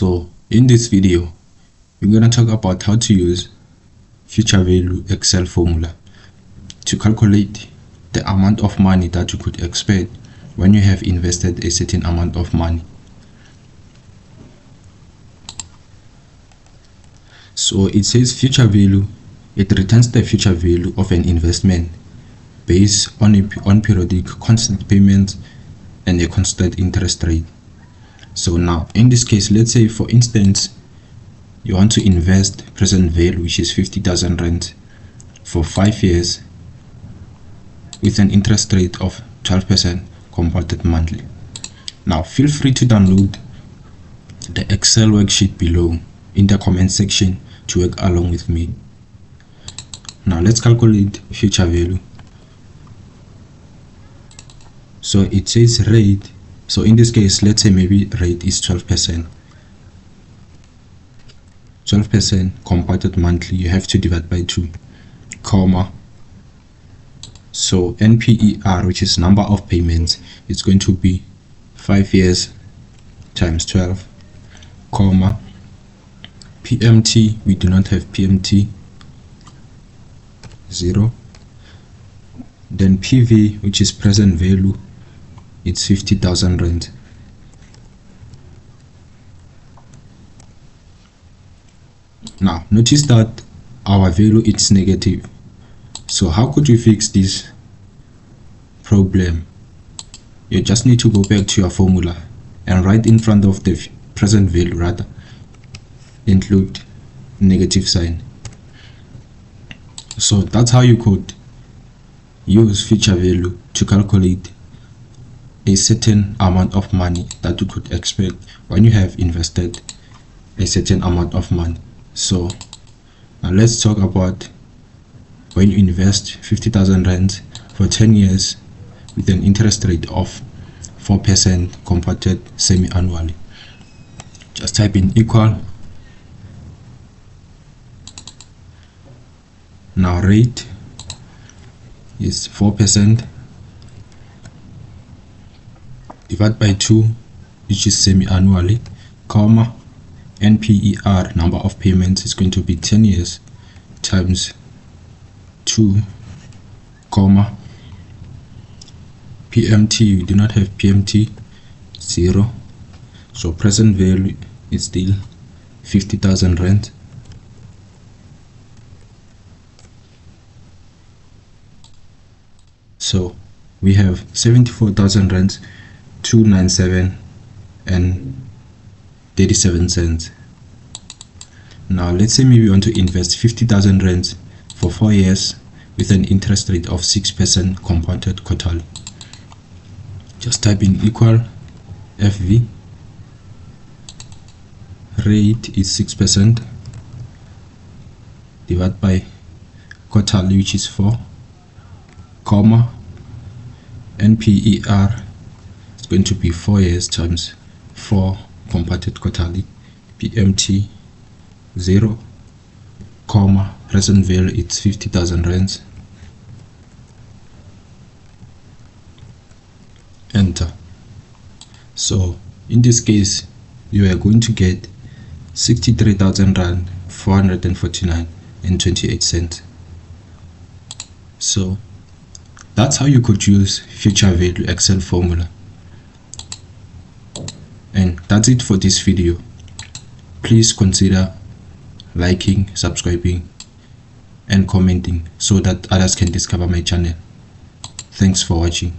So in this video, we're going to talk about how to use future value Excel formula to calculate the amount of money that you could expect when you have invested a certain amount of money. So it says future value, it returns the future value of an investment based on periodic constant payments and a constant interest rate. So now in this case, let's say for instance you want to invest present value, which is 50,000 rand for 5 years with an interest rate of 12% compounded monthly. Now feel free to download the Excel worksheet below in the comment section to work along with me. Now let's calculate future value. So it says rate. So in this case, let's say maybe rate is 12%. 12% compounded monthly, you have to divide by 2, comma. So NPER, which is number of payments, it's going to be 5 years times 12, comma. PMT, we do not have PMT, 0. Then PV, which is present value, it's 50,000 rand. Now notice that our value is negative. So how could you fix this problem? You just need to go back to your formula and right in front of the present value rather include negative sign. So that's how you could use future value to calculate a certain amount of money that you could expect when you have invested a certain amount of money. So now let's talk about when you invest 50,000 rand for 10 years with an interest rate of 4% compounded semi-annually. Just type in equal. Now rate is 4%, divide by 2, which is semi-annually, comma. NPER, number of payments, is going to be 10 years times 2, comma. PMT, we do not have PMT, 0. So present value is still 50,000 rand. So we have 74,000 rand, 297 and 37 cents. Now let's say maybe we want to invest 50,000 rand for 4 years with an interest rate of 6% compounded quarterly. Just type in equal FV. Rate is 6%, divide by quarterly, which is 4, comma. NPER is going to be 4 years times 4 compounded quarterly, PMT 0, comma. Present value it's 50,000 rands. Enter. So in this case you are going to get 63,000 rand 449 and 28 cents. So that's how you could use future value Excel formula. And that's it for this video. Please consider liking, subscribing and commenting so that others can discover my channel. Thanks for watching.